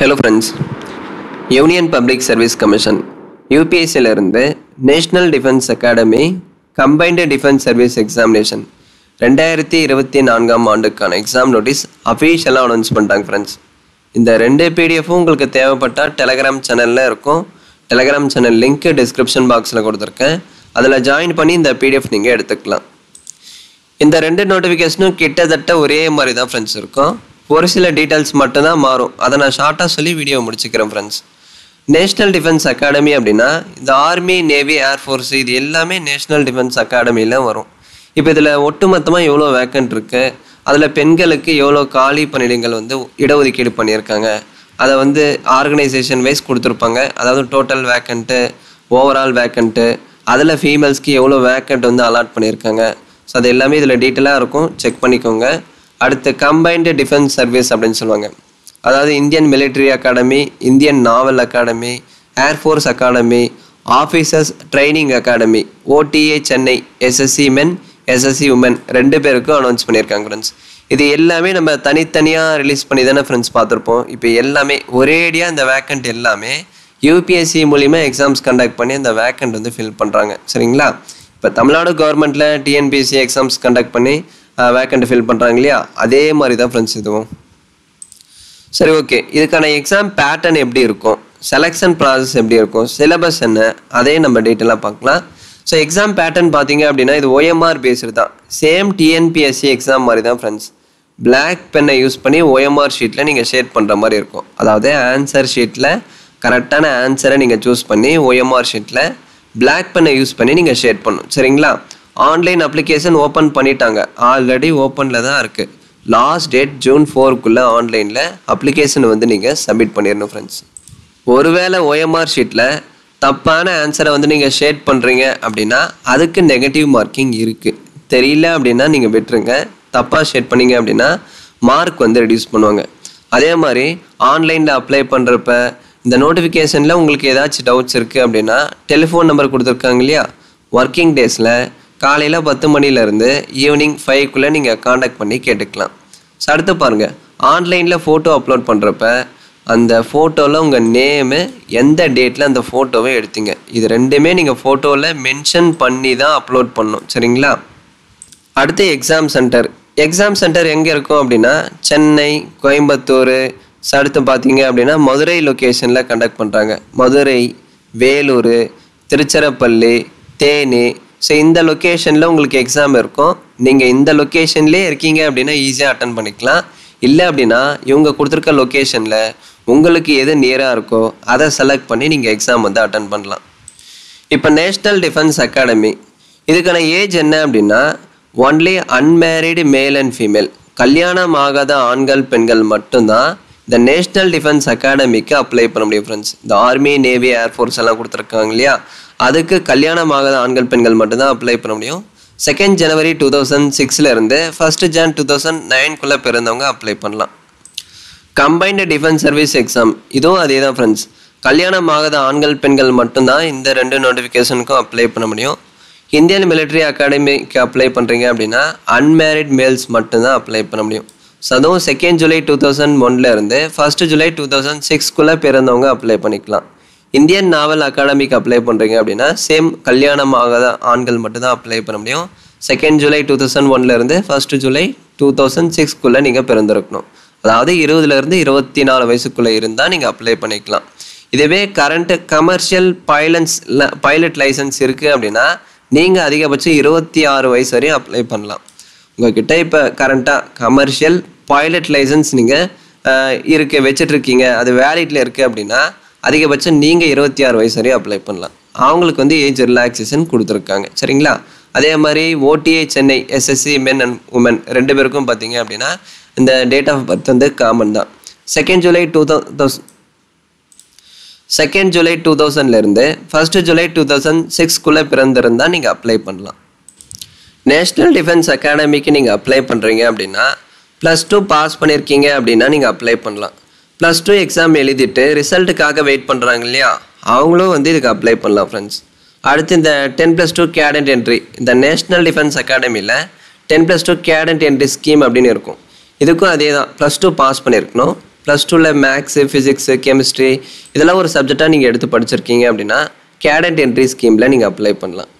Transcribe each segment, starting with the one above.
Hello friends, Union Public Service Commission UPSC இருந்து National Defence Academy Combined Defence Service Examination 2024 ஆண்டுக்கான exam notice அஃபிஷியலாக announce பண்ணிட்டாங்க friends. இந்த ரெண்டு பிடிஎஃப்பும் உங்களுக்கு தேவைப்பட்டால் டெலகிராம் சேனலில் இருக்கும். டெலகிராம் சேனல் லிங்க் டிஸ்கிரிப்ஷன் பாக்ஸில் கொடுத்துருக்கேன். அதில் ஜாயின் பண்ணி இந்த பிடிஎஃப் நீங்கள் எடுத்துக்கலாம். இந்த ரெண்டு நோட்டிஃபிகேஷனும் கிட்டத்தட்ட ஒரே மாதிரி தான் ஃப்ரெண்ட்ஸ் இருக்கும். ஒரு சில டீட்டெயில்ஸ் மட்டும்தான் மாறும். அதை நான் ஷார்ட்டாக சொல்லி வீடியோ முடிச்சுக்கிறேன் ஃப்ரெண்ட்ஸ். நேஷ்னல் டிஃபென்ஸ் அகாடமி அப்படின்னா இந்த ஆர்மி, நேவி, ஏர்ஃபோர்ஸ் இது எல்லாமே நேஷ்னல் டிஃபென்ஸ் அகாடமியில் வரும். இப்போ இதில் ஒட்டுமொத்தமாக எவ்வளோ வேக்கன்ட் இருக்குது, அதில் பெண்களுக்கு எவ்வளோ காலி பணியிடங்கள் இடஒதுக்கீடு பண்ணியிருக்காங்க, அதை ஆர்கனைசேஷன் வைஸ் கொடுத்துருப்பாங்க. அதாவது டோட்டல் வேக்கண்ட்டு, ஓவரால் வேக்கண்ட்டு, அதில் ஃபீமேல்ஸ்க்கு எவ்வளோ வேக்கண்ட் அலாட் பண்ணியிருக்காங்க. ஸோ அது எல்லாமே இதில் டீட்டெயிலாக இருக்கும், செக் பண்ணிக்கோங்க. அடுத்து கம்பைன்டு டிஃபென்ஸ் சர்வீஸ் அப்படின்னு சொல்லுவாங்க. அதாவது Indian Military Academy, Indian Naval Academy, Air Force Academy, Officers Training Academy, OTA Chennai, SSC men, SSC women ரெண்டு பேருக்கும் அனௌன்ஸ் பண்ணியிருக்காங்க ஃப்ரெண்ட்ஸ். இது எல்லாமே நம்ம தனித்தனியாக ரிலீஸ் பண்ணி தானே ஃப்ரெண்ட்ஸ் பார்த்துருப்போம். இப்போ எல்லாமே ஒரேடியாக இந்த வேக்கண்ட் எல்லாமே யூபிஎஸ்சி மூலிமா எக்ஸாம்ஸ் கண்டக்ட் பண்ணி அந்த வேக்கண்ட் ஃபில் பண்ணுறாங்க. சரிங்களா? இப்போ தமிழ்நாடு கவர்மெண்ட்டில் டிஎன்பிஎஸ்சி எக்ஸாம்ஸ் கண்டக்ட் பண்ணி வேக்கண்ட் ஃபில் பண்ணுறாங்க இல்லையா, அதே மாதிரி தான் ஃப்ரெண்ட்ஸ் இதுவும். சரி, ஓகே. இதுக்கான எக்ஸாம் பேட்டர்ன் எப்படி இருக்கும், செலெக்ஷன் ப்ராசஸ் எப்படி இருக்கும், சிலபஸ் என்ன, அதே நம்ம டீட்டெயிலாக பார்க்கலாம். ஸோ எக்ஸாம் பேட்டர்ன் பார்த்தீங்க அப்படின்னா இது OMR பேஸ்டு தான். சேம் டிஎன்பிஎஸ்சி எக்ஸாம் மாதிரி தான் ஃப்ரெண்ட்ஸ். பிளாக் பென்னை யூஸ் பண்ணி OMR ஷீட்டில் நீங்கள் ஷேட் பண்ணுற மாதிரி இருக்கும். அதாவது ஆன்சர் ஷீட்டில் கரெக்டான ஆன்சரை நீங்கள் சூஸ் பண்ணி OMR ஷீட்டில் பிளாக் பென்னை யூஸ் பண்ணி நீங்கள் ஷேட் பண்ணணும். சரிங்களா? ஆன்லைன் அப்ளிகேஷன் ஓப்பன் பண்ணிட்டாங்க, ஆல்ரெடி ஓப்பனில் தான் இருக்குது. லாஸ்ட் டேட் June 4 ஆன்லைனில் அப்ளிகேஷன் நீங்கள் சப்மிட் பண்ணிடணும் ஃப்ரெண்ட்ஸ். ஒருவேளை OMR ஷீட்டில் தப்பான ஆன்சரை நீங்கள் ஷேட் பண்ணுறீங்க அப்படின்னா அதுக்கு நெகட்டிவ் மார்க்கிங் இருக்குது. தெரியல அப்படின்னா நீங்கள் விட்டுருங்க. தப்பாக ஷேட் பண்ணீங்க அப்படின்னா மார்க் ரெடியூஸ் பண்ணுவாங்க. அதே மாதிரி ஆன்லைனில் அப்ளை பண்ணுறப்ப இந்த நோட்டிஃபிகேஷனில் உங்களுக்கு ஏதாச்சும் டவுட்ஸ் இருக்குது அப்படின்னா டெலிஃபோன் நம்பர் கொடுத்துருக்காங்க இல்லையா, ஒர்க்கிங் டேஸில் காலையில் 10 மணிலேருந்து ஈவினிங் 5 நீங்கள் காண்டாக்ட் பண்ணி கேட்டுக்கலாம். ஸோ அடுத்து பாருங்கள், ஆன்லைனில் ஃபோட்டோ அப்லோட் பண்ணுறப்ப அந்த ஃபோட்டோவில் உங்கள் நேமு, எந்த டேட்டில் அந்த ஃபோட்டோவை எடுத்தீங்க, இது ரெண்டுமே நீங்கள் ஃபோட்டோவில் மென்ஷன் பண்ணி தான் அப்லோட் பண்ணணும். சரிங்களா? அடுத்து எக்ஸாம் சென்டர். எக்ஸாம் சென்டர் எங்கே இருக்கும் அப்படின்னா சென்னை, கோயம்புத்தூர், அடுத்து பார்த்தீங்க அப்படின்னா மதுரை லொக்கேஷனில் கண்டக்ட் பண்ணுறாங்க. மதுரை, வேலூர், திருச்சிராப்பள்ளி, தேனி. ஸோ இந்த லொக்கேஷனில் உங்களுக்கு எக்ஸாம் இருக்கும். நீங்கள் இந்த லொக்கேஷன்லேயே இருக்கீங்க அப்படின்னா ஈஸியாக அட்டன் பண்ணிக்கலாம். இல்லை அப்படின்னா இவங்க கொடுத்துருக்க லொக்கேஷனில் உங்களுக்கு எது நியராக இருக்கோ அதை செலக்ட் பண்ணி நீங்கள் எக்ஸாம் அட்டன் பண்ணலாம். இப்போ நேஷ்னல் டிஃபென்ஸ் அகாடமி இதுக்கான ஏஜ் என்ன அப்படின்னா only unmarried male and female, கல்யாணம் ஆகாத ஆண்கள் பெண்கள் மட்டும்தான் இந்த நேஷ்னல் டிஃபென்ஸ் அகாடமிக்கு அப்ளை பண்ண முடியும் ஃப்ரெண்ட்ஸ். இந்த ஆர்மி, நேவி, ஏர்ஃபோர்ஸ் எல்லாம் கொடுத்துருக்காங்க இல்லையா, அதுக்கு கல்யாணம் ஆகாத ஆண்கள் பெண்கள் மட்டும்தான் அப்ளை பண்ண முடியும். 2 ஜனவரி 2006 1 ஜான் 2009 பிறந்தவங்க அப்ளை பண்ணலாம். கம்பைன்டு டிஃபென்ஸ் சர்வீஸ் எக்ஸாம் இதுவும் அதே தான் ஃப்ரெண்ட்ஸ். கல்யாணம் ஆகாத ஆண்கள் பெண்கள் மட்டும்தான் இந்த ரெண்டு நோட்டிஃபிகேஷனுக்கும் அப்ளை பண்ண முடியும். இந்தியன் மிலிட்ரி அகாடமிக்கு அப்ளை பண்ணுறீங்க அப்படின்னா அன்மேரிட் மேல்ஸ் மட்டும்தான் அப்ளை பண்ண முடியும். ஸோ அதுவும் 2 ஜூலை 2001 1 ஜூலை 2006 பிறந்தவங்க அப்ளை பண்ணிக்கலாம். இந்தியன் நாவல் அகாடமிக்கு அப்ளை பண்ணுறீங்க அப்படின்னா சேம் கல்யாணம் ஆகாத ஆண்கள் மட்டும்தான் அப்ளை பண்ண முடியும். 2 ஜூலை 2001 1 ஜூலை 2006 நீங்கள் பிறந்திருக்கணும். அதாவது 20 24 வயசுக்குள்ளே இருந்தால் நீங்கள் அப்ளை பண்ணிக்கலாம். இதுவே கரண்ட் கமர்ஷியல் பைலட் லைசன்ஸ் இருக்குது அப்படின்னா நீங்கள் அதிகபட்சம் 26 வயசு வரையும் அப்ளை பண்ணலாம். உங்கள்கிட்ட இப்போ கரண்ட்டாக கமர்ஷியல் பைலட் லைசன்ஸ் நீங்கள் வச்சிட்ருக்கீங்க, அது வேலிட்டில் இருக்குது அப்படின்னா அதிகபட்சம் நீங்கள் 26 வயசு வரையும் அப்ளை பண்ணலாம். அவங்களுக்கு ஏஜ் ரிலாக்ஸேஷன் கொடுத்துருக்காங்க. சரிங்களா? அதே மாதிரி OTA Chennai, SSC men and women ரெண்டு பேருக்கும் பார்த்தீங்க அப்படின்னா இந்த டேட் ஆஃப் பர்த் காமன் தான். 2 ஜூலை 2000 1 ஜூலை 2006 பிறந்திருந்தால் நீங்கள் அப்ளை பண்ணலாம். நேஷ்னல் டிஃபென்ஸ் அகாடமிக்கு நீங்கள் அப்ளை பண்ணுறீங்க அப்படின்னா +2 பாஸ் பண்ணியிருக்கீங்க அப்படின்னா நீங்கள் அப்ளை பண்ணலாம். +2 எக்ஸாம் எழுதிட்டு ரிசல்ட்டுக்காக வெயிட் பண்ணுறாங்க இல்லையா, அவங்களும் இதுக்கு அப்ளை பண்ணலாம் ஃப்ரெண்ட்ஸ். அடுத்து இந்த 10+2 கேடட் என்ட்ரி, இந்த நேஷ்னல் டிஃபென்ஸ் அகாடமியில் 10+2 கேடட் என்ட்ரி ஸ்கீம் அப்படின்னு இருக்கும். இதுக்கும் அதே தான், +2 பாஸ் பண்ணியிருக்கணும். ப்ளஸ் டூவில் மேக்ஸு ஃபிசிக்ஸு கெமிஸ்ட்ரி இதெல்லாம் ஒரு சப்ஜெக்டாக நீங்கள் எடுத்து படிச்சிருக்கீங்க அப்படின்னா கேடட் என்ட்ரி ஸ்கீமில் நீங்கள் அப்ளை பண்ணலாம்.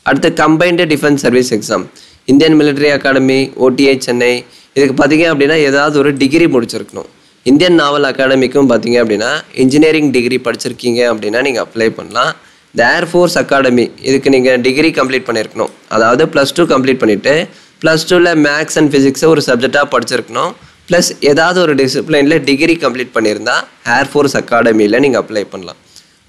அடுத்து combined defence service exam, Indian Military academy, OTI Chennai, இதுக்கு பார்த்தீங்க அப்படின்னா ஏதாவது ஒரு டிகிரி முடிச்சிருக்கணும். இந்தியன் நாவல் அகாடமிக்கும் பார்த்தீங்க அப்படின்னா இன்ஜினியரிங் டிகிரி படிச்சிருக்கீங்க அப்படின்னா நீங்கள் அப்ளை பண்ணலாம். இந்த ஏர்ஃபோர்ஸ் அகாடமி இதுக்கு நீங்கள் டிகிரி கம்ப்ளீட் பண்ணியிருக்கணும். அதாவது ப்ளஸ் டூ கம்ப்ளீட் பண்ணிவிட்டு ப்ளஸ் டூவில் மேக்ஸ் அண்ட் ஃபிசிக்ஸை ஒரு சப்ஜெக்டாக படிச்சிருக்கணும். ப்ளஸ் ஏதாவது ஒரு டிசிப்ளினில் டிகிரி கம்ப்ளீட் பண்ணியிருந்தால் ஏர்ஃபோர்ஸ் அகாடமியில் நீங்கள் அப்ளை பண்ணலாம்.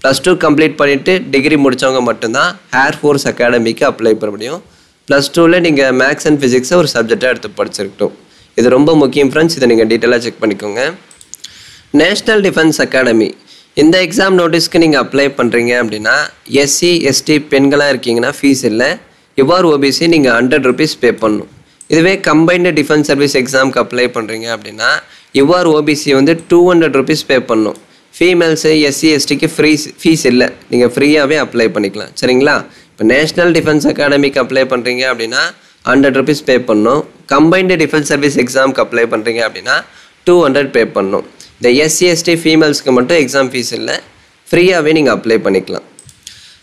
ப்ளஸ் டூ கம்ப்ளீட் பண்ணிவிட்டு டிகிரி முடித்தவங்க மட்டும்தான் ஏர்ஃபோர்ஸ் அகாடமிக்கு அப்ளை பண்ண முடியும். ப்ளஸ் டூவில் நீங்கள் மேக்ஸ் அண்ட் ஃபிசிக்ஸை ஒரு சப்ஜெக்டாக எடுத்து படிச்சிருக்கணும். இது ரொம்ப முக்கியம் ஃப்ரெண்ட்ஸ், இதை நீங்கள் டீட்டெயிலாக செக் பண்ணிக்கோங்க. நேஷ்னல் டிஃபென்ஸ் அகாடமி இந்த எக்ஸாம் நோட்டீஸ்க்கு நீங்கள் அப்ளை பண்ணுறீங்க அப்படின்னா SC ST பெண்களாக இருக்கீங்கன்னா ஃபீஸ் இல்லை. இவ்வாறு OBC நீங்கள் 100 rupees பே பண்ணணும். இதுவே கம்பைன்டு டிஃபென்ஸ் சர்வீஸ் எக்ஸாமுக்கு அப்ளை பண்ணுறீங்க அப்படின்னா இவ்வாறு OBC வந்து 200 rupees பே பண்ணணும். ஃபீமேல்ஸு SC STக்கு ஃபீஸ் இல்லை, நீங்கள் ஃப்ரீயாகவே அப்ளை பண்ணிக்கலாம். சரிங்களா? இப்போ நேஷ்னல் டிஃபென்ஸ் அகாடமிக்கு அப்ளை பண்ணுறீங்க அப்படின்னா 100 rupees பே பண்ணணும். கம்பைன்டு டிஃபென்ஸ் சர்வீஸ் எக்ஸாமுக்கு அப்ளை பண்ணுறீங்க அப்படின்னா 200 பே பண்ணணும். இந்த SC ST ஃபீமேல்ஸ்க்கு மட்டும் எக்ஸாம் ஃபீஸ் இல்லை, ஃப்ரீயாகவே நீங்கள் அப்ளை பண்ணிக்கலாம்.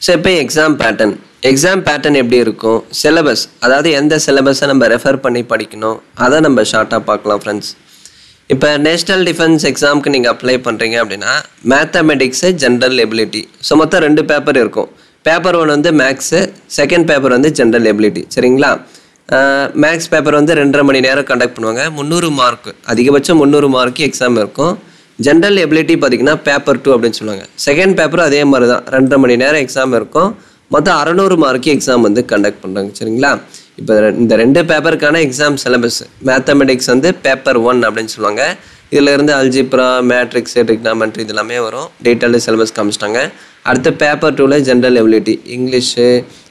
ஸோ இப்போ எக்ஸாம் பேட்டர்ன் எப்படி இருக்கும், சிலபஸ், அதாவது எந்த சிலபஸை நம்ம ரெஃபர் பண்ணி படிக்கணும் அதை நம்ம ஷார்ட்டாக பார்க்கலாம் ஃப்ரெண்ட்ஸ். இப்போ நேஷ்னல் டிஃபென்ஸ் எக்ஸாமுக்கு நீங்கள் அப்ளை பண்ணுறீங்க அப்படின்னா மேத்தமெட்டிக்ஸு ஜென்ரல் எபிலிட்டி, ஸோ மொத்தம் 2 பேப்பர் இருக்கும். பேப்பர் 1 வந்து மேக்ஸு, செகண்ட் பேப்பர் வந்து ஜென்ரல் எபிலிட்டி. சரிங்களா? மேக்ஸ் பேப்பர் வந்து 2.5 மணி நேரம் கண்டக்ட் பண்ணுவாங்க. 300 மார்க், அதிகபட்சம் 300 மார்க்கு எக்ஸாம் இருக்கும். ஜென்ரல் எபிலிட்டி பார்த்திங்கன்னா பேப்பர் 2 அப்படின்னு சொல்லுவாங்க. செகண்ட் பேப்பரும் அதே மாதிரி தான், 2.5 மணி நேரம் எக்ஸாம் இருக்கும். மொத்தம் 600 மார்க்கு எக்ஸாம் வந்து கண்டக்ட் பண்ணுறாங்க. சரிங்களா? இப்போ இந்த 2 பேப்பருக்கான எக்ஸாம் சிலபஸ், மேத்தமெட்டிக்ஸ் வந்து பேப்பர் 1 அப்படின்னு சொல்லுவாங்க. இதில் இருந்து அல்ஜிப்ரா, மேட்ரிக்ஸு, ட்ரிக்னாமெட்ரி இது எல்லாமே வரும். டீட்டெயில்டு சிலபஸ் காமிச்சிட்டாங்க. அடுத்து பேப்பர் 2ல் general ability, English,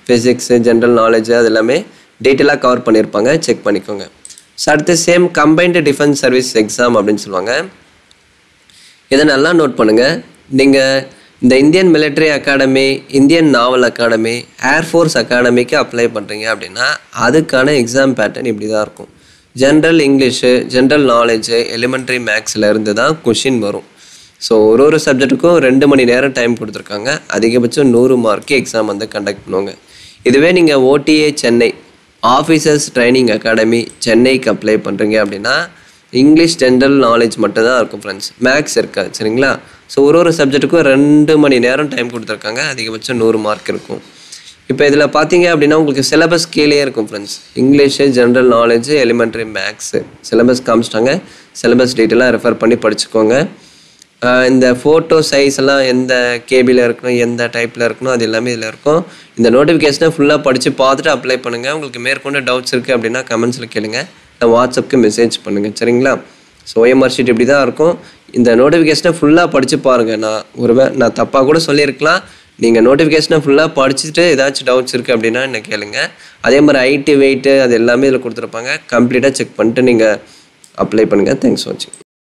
physics, general knowledge அது எல்லாமே டீட்டெயிலாக கவர் பண்ணியிருப்பாங்க, செக் பண்ணிக்கோங்க. ஸோ அடுத்து same combined defence service exam அப்படின்னு சொல்லுவாங்க. இதை நல்லா நோட் பண்ணுங்கள். நீங்கள் இந்த Indian Military Academy, Indian Naval Academy, Air Force அகாடமிக்கு அப்ளை பண்ணுறீங்க அப்படின்னா அதுக்கான எக்ஸாம் பேட்டர்ன் இப்படி தான் இருக்கும். General English, general knowledge, elementary மேக்ஸில் இருந்து தான் கொஷின் வரும். ஸோ ஒரு சப்ஜெக்ட்டுக்கும் 2 மணி நேரம் டைம் கொடுத்துருக்காங்க. அதிகபட்சம் 100 மார்க்கு எக்ஸாம் வந்து கண்டக்ட் பண்ணுவாங்க. இதுவே நீங்கள் OTA Chennai, officers Training academy சென்னைக்கு அப்ளை பண்ணுறீங்க அப்படின்னா இங்கிலீஷ் ஜென்ரல் நாலேஜ் மட்டும்தான் இருக்கும் ஃப்ரெண்ட்ஸ், மேக்ஸ் இருக்காது. சரிங்களா? ஸோ ஒரு சப்ஜெக்ட்டுக்கும் 2 மணி நேரம் டைம் கொடுத்துருக்காங்க. அதிகபட்சம் 100 மார்க் இருக்கும். இப்போ இதில் பார்த்தீங்க அப்படின்னா உங்களுக்கு சிலபஸ் கீழே இருக்கும் friends. English, general knowledge, elementary maths syllabus காமிச்சிட்டாங்க. சிலபஸ் டீட்டெயிலாக ரெஃபர் பண்ணி படிச்சுக்கோங்க. இந்த ஃபோட்டோ சைஸ் எல்லாம் எந்த கேபியில் இருக்கணும், எந்த டைப்பில் இருக்கணும், அது எல்லாமே இதில் இருக்கும். இந்த நோட்டிஃபிகேஷனை ஃபுல்லாக படித்து பார்த்துட்டு அப்ளை பண்ணுங்கள். உங்களுக்கு மேற்கொண்டு டவுட்ஸ் இருக்குது அப்படின்னா கமெண்ட்ஸில் கேளுங்க, நான் வாட்ஸ்அப்புக்கு மெசேஜ் பண்ணுங்கள். சரிங்களா? ஸோ OMR ஷீட் இப்படி தான் இருக்கும். இந்த நோட்டிஃபிகேஷனை ஃபுல்லாக படித்து பாருங்கள். நான் தப்பாக கூட சொல்லியிருக்கலாம். நீங்கள் நோட்டிஃபிகேஷனை ஃபுல்லாக படிச்சுட்டு ஏதாச்சும் டவுட்ஸ் இருக்குது அப்படின்னா என்ன கேளுங்க. அதே மாதிரி IT வெயிட்டு அது எல்லாமே இதில் கொடுத்துருப்பாங்க. கம்ப்ளீட்டாக செக் பண்ணிட்டு நீங்கள் அப்ளை பண்ணுங்கள். தேங்க்ஸ் ஃபார் வாட்சிங்.